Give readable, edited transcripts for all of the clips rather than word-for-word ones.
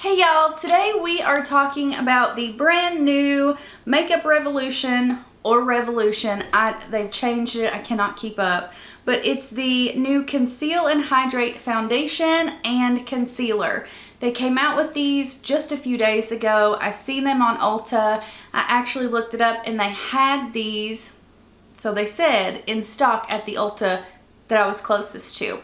Hey y'all, today we are talking about the brand new Makeup Revolution or Revolution. They've changed it, I cannot keep up, but it's the new Conceal and Hydrate Foundation and Concealer. They came out with these just a few days ago. I seen them on Ulta. I actually looked it up and they had these, so they said, in stock at the Ulta that I was closest to.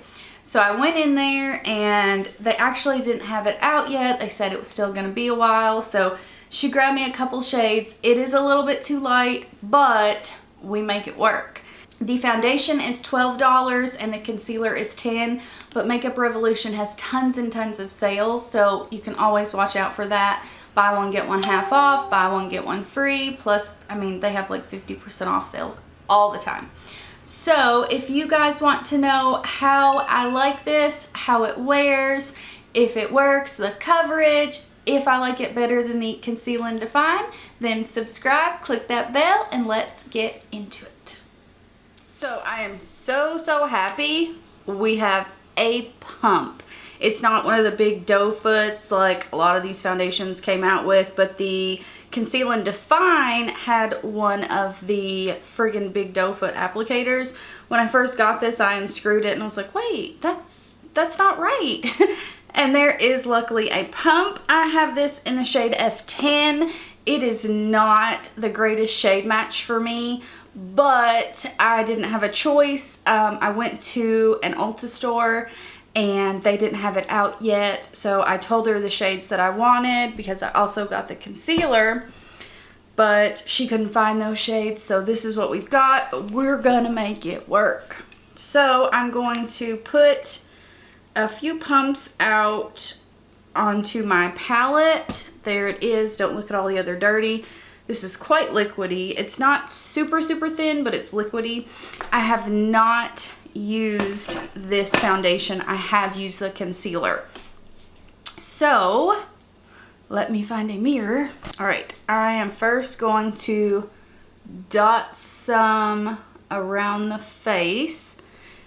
So I went in there and they actually didn't have it out yet. They said it was still going to be a while. So she grabbed me a couple shades. It is a little bit too light, but we make it work. The foundation is $12 and the concealer is $10, but Makeup Revolution has tons and tons of sales, so you can always watch out for that. Buy one, get one half off, buy one, get one free. Plus, I mean, they have like 50% off sales all the time. So if you guys want to know how I like this, how it wears, if it works, the coverage, if I like it better than the Conceal and Define, then subscribe, click that bell, and let's get into it. So I am so happy we have a pump. It's not one of the big doe foots like a lot of these foundations came out with, but the Conceal and Define had one of the friggin' big doe foot applicators. When I first got this, I unscrewed it and I was like, wait, that's not right. And there is luckily a pump. I have this in the shade F10. It is not the greatest shade match for me, but I didn't have a choice. I went to an Ulta store and they didn't have it out yet, so I told her the shades that I wanted because I also got the concealer, but she couldn't find those shades, so this is what we've got, but we're gonna make it work. So I'm going to put a few pumps out onto my palette. There it is. Don't look at all the other dirty. This is quite liquidy. It's not super thin, but it's liquidy. I have not used this foundation. I have used the concealer. So let me find a mirror. All right, I am first going to dot some around the face.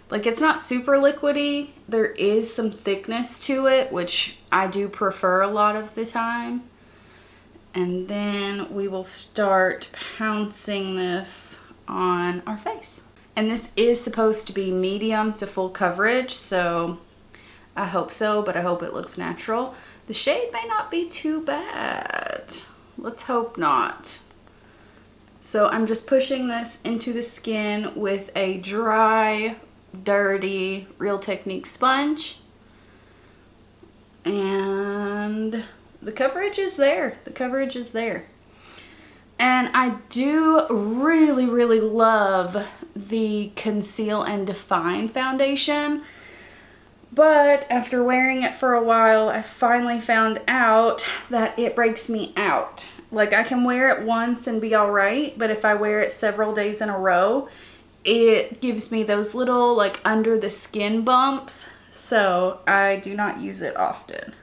Like, it's not super liquidy. There is some thickness to it, which I do prefer a lot of the time. And then we will start pouncing this on our face. And this is supposed to be medium to full coverage, so I hope so, but I hope it looks natural. The shade may not be too bad. Let's hope not. So I'm just pushing this into the skin with a dry, dirty Real Technique sponge. And the coverage is there. The coverage is there. And I do really love the Conceal and Define foundation, but after wearing it for a while, I finally found out that it breaks me out. Like, I can wear it once and be all right, but if I wear it several days in a row, it gives me those little, like, under the skin bumps, so I do not use it often.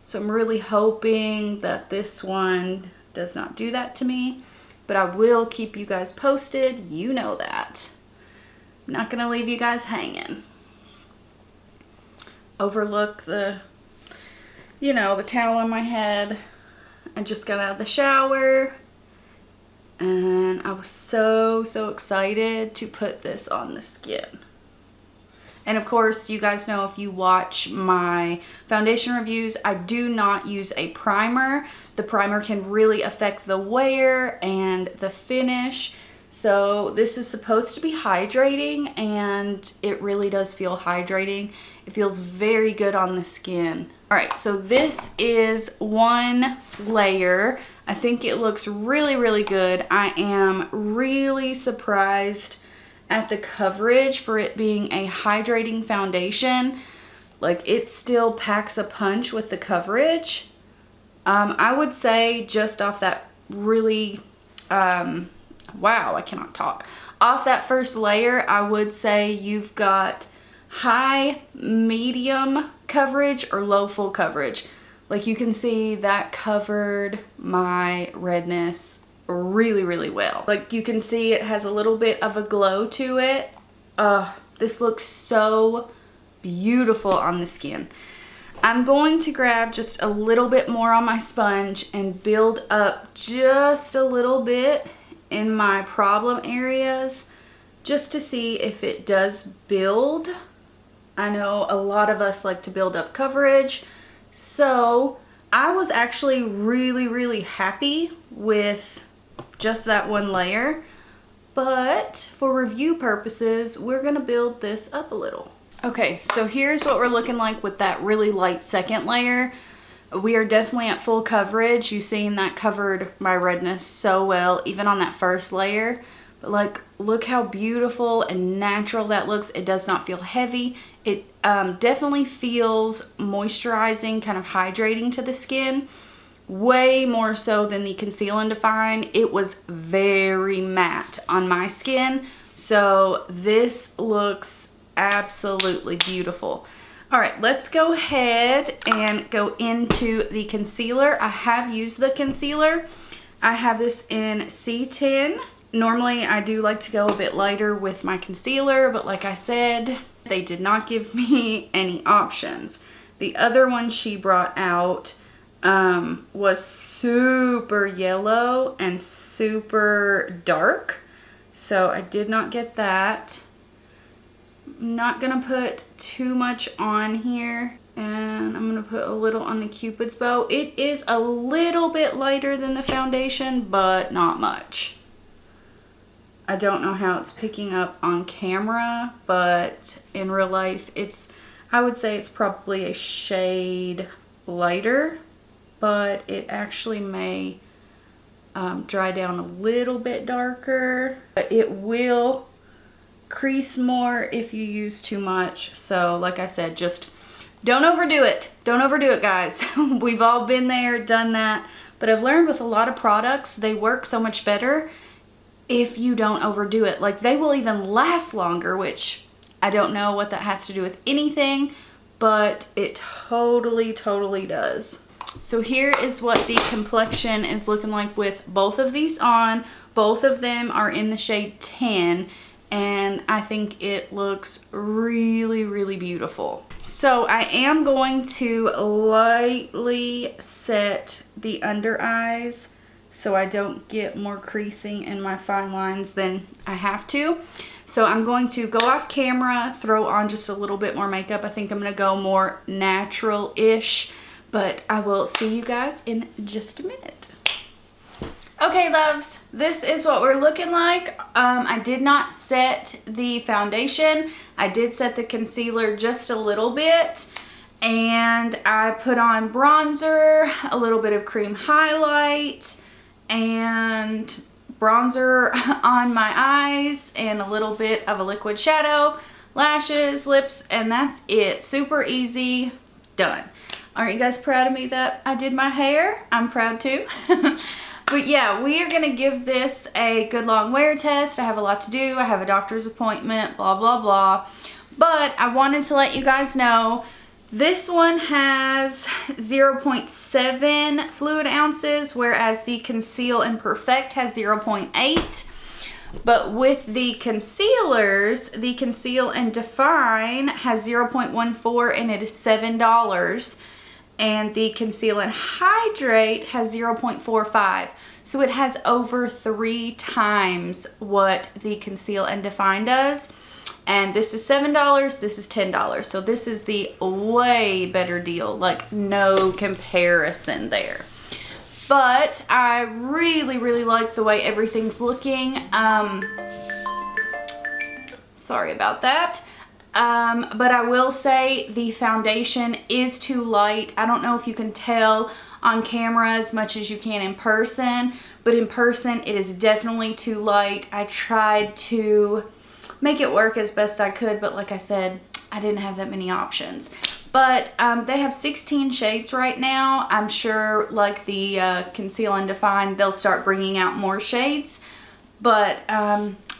So I'm really hoping that this one does not do that to me, but I will keep you guys posted. You know that. I'm not gonna leave you guys hanging. Overlook the, you know, the towel on my head. I just got out of the shower and I was so excited to put this on the skin. And of course, you guys know, if you watch my foundation reviews, I do not use a primer. The primer can really affect the wear and the finish. So this is supposed to be hydrating, and it really does feel hydrating. It feels very good on the skin. All right, so this is one layer. I think it looks really good. I am really surprised at the coverage for it being a hydrating foundation. Like, it still packs a punch with the coverage. I would say just off that really, wow, I cannot talk. Off that first layer, I would say you've got high, medium coverage or low full coverage. Like, you can see that covered my redness really well. Like, you can see it has a little bit of a glow to it. This looks so beautiful on the skin. I'm going to grab just a little bit more on my sponge and build up just a little bit in my problem areas just to see if it does build. I know a lot of us like to build up coverage, so I was actually really happy with just that one layer, but for review purposes, we're gonna build this up a little. Okay, so here's what we're looking like with that really light second layer. We are definitely at full coverage. You've seen that covered my redness so well, even on that first layer. But like, look how beautiful and natural that looks. It does not feel heavy. It definitely feels moisturizing, kind of hydrating to the skin. Way more so than the Conceal and Define. It was very matte on my skin. So this looks absolutely beautiful. All right, let's go ahead and go into the concealer. I have used the concealer. I have this in C10. Normally I do like to go a bit lighter with my concealer, but like I said, they did not give me any options. The other one she brought out was super yellow and super dark, so I did not get that. I'm not gonna put too much on here, and I'm gonna put a little on the Cupid's bow. It is a little bit lighter than the foundation, but not much. I don't know how it's picking up on camera, but in real life I would say it's probably a shade lighter, but it actually may dry down a little bit darker. But it will crease more if you use too much. So like I said, just don't overdo it. Don't overdo it, guys. We've all been there, done that. But I've learned with a lot of products, they work so much better if you don't overdo it. Like, they will even last longer, which I don't know what that has to do with anything, but it totally does. So here is what the complexion is looking like with both of these on. Both of them are in the shade 10. And I think it looks really beautiful. So I am going to lightly set the under eyes so I don't get more creasing in my fine lines than I have to. So I'm going to go off camera, throw on just a little bit more makeup. I think I'm gonna go more natural-ish, but I will see you guys in just a minute. Okay, loves, this is what we're looking like. I did not set the foundation. I did set the concealer just a little bit, and I put on bronzer, a little bit of cream highlight, and bronzer on my eyes, and a little bit of a liquid shadow, lashes, lips, and that's it. Super easy, done. Aren't you guys proud of me that I did my hair? I'm proud too. But yeah, we are going to give this a good long wear test. I have a lot to do. I have a doctor's appointment, blah, blah, blah. But I wanted to let you guys know this one has 0.7 fluid ounces, whereas the Conceal and Perfect has 0.8. But with the concealers, the Conceal and Define has 0.14 and it is $7. And the Conceal and Hydrate has 0.45. So it has over 3 times what the Conceal and Define does. And this is $7, this is $10. So this is the way better deal, like no comparison there. But I really like the way everything's looking. Sorry about that. But I will say the foundation is too light. I don't know if you can tell on camera as much as you can in person, but in person it is definitely too light. I tried to make it work as best I could, but like I said, I didn't have that many options. But they have 16 shades right now. I'm sure like the Conceal and Define, they'll start bringing out more shades. But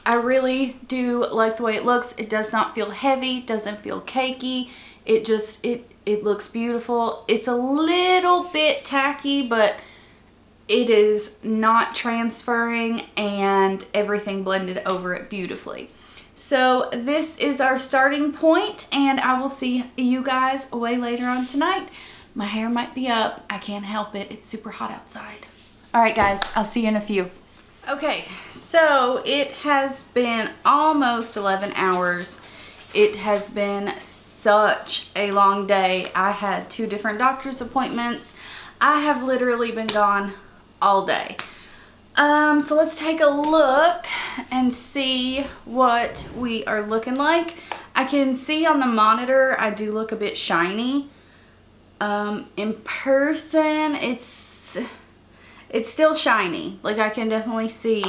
I really do like the way it looks. It does not feel heavy, doesn't feel cakey. It just, it looks beautiful. It's a little bit tacky, but it is not transferring, and everything blended over it beautifully. So this is our starting point, and I will see you guys way later on tonight. My hair might be up. I can't help it. It's super hot outside. All right, guys, I'll see you in a few. Okay, so it has been almost 11 hours. It has been such a long day. I had 2 different doctor's appointments. I have literally been gone all day. So let's take a look and see what we are looking like. I can see on the monitor I do look a bit shiny. In person it's still shiny, like I can definitely see.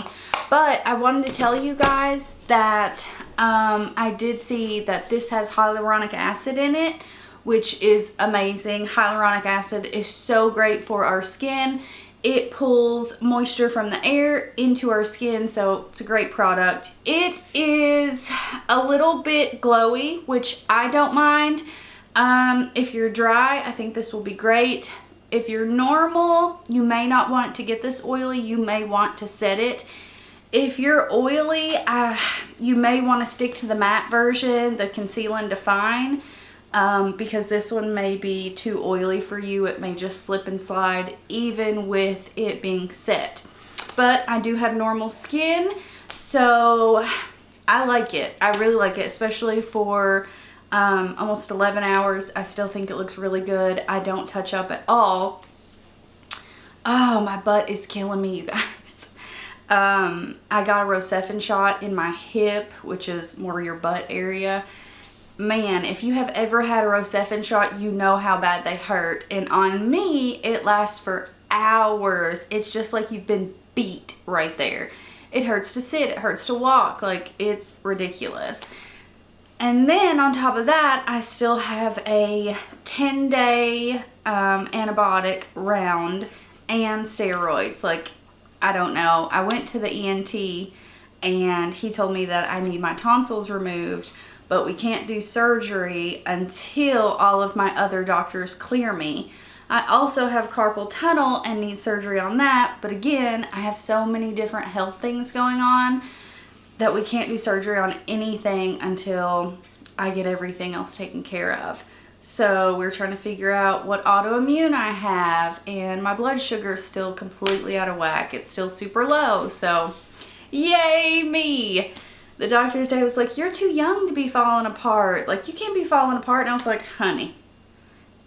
But I wanted to tell you guys that I did see that this has hyaluronic acid in it, which is amazing. Hyaluronic acid is so great for our skin. It pulls moisture from the air into our skin, so it's a great product. It is a little bit glowy, which I don't mind. If you're dry, I think this will be great. If you're normal, you may not want to get this oily. You may want to set it. If you're oily, you may want to stick to the matte version, the Conceal and Define. Because this one may be too oily for you. It may just slip and slide even with it being set. But I do have normal skin, so I like it. I really like it, especially for almost 11 hours. I still think it looks really good. I don't touch up at all. Oh, my butt is killing me, you guys. I got a Rocephin shot in my hip, which is more your butt area. Man, if you have ever had a Rocephin shot, you know how bad they hurt. And on me, it lasts for hours. It's just like you've been beat right there. It hurts to sit, it hurts to walk, like it's ridiculous. And then on top of that, I still have a 10-day antibiotic round and steroids. Like, I don't know. I went to the ENT and he told me that I need my tonsils removed, but we can't do surgery until all of my other doctors clear me. I also have carpal tunnel and need surgery on that, but again, I have so many different health things going on that we can't do surgery on anything until I get everything else taken care of. So we're trying to figure out what autoimmune I have, and my blood sugar is still completely out of whack. It's still super low, so yay me! The doctor today was like, you're too young to be falling apart. Like, you can't be falling apart. And I was like, honey,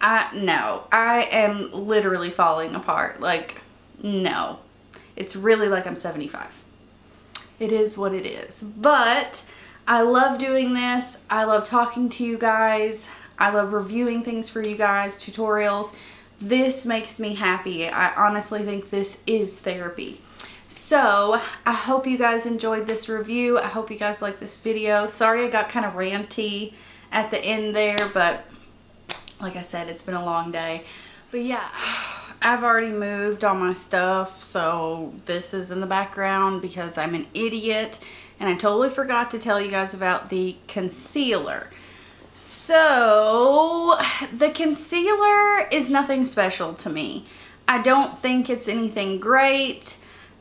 no, I am literally falling apart. Like, no. It's really like I'm 75. It is what it is. But I love doing this. I love talking to you guys. I love reviewing things for you guys, tutorials. This makes me happy. I honestly think this is therapy. So I hope you guys enjoyed this review. I hope you guys like this video. Sorry I got kind of ranty at the end there, but like I said, it's been a long day. But yeah, I've already moved all my stuff, so this is in the background because I'm an idiot and I totally forgot to tell you guys about the concealer. So the concealer is nothing special to me. I don't think it's anything great.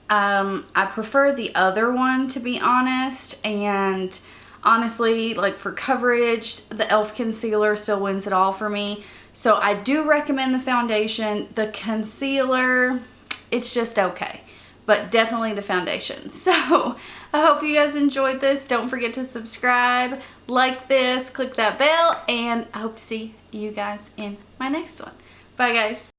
I prefer the other one, to be honest, and honestly, like for coverage, the e.l.f. concealer still wins it all for me. So I do recommend the foundation. The concealer, it's just okay, but definitely the foundation. So I hope you guys enjoyed this. Don't forget to subscribe, like this, click that bell, and I hope to see you guys in my next one. Bye guys.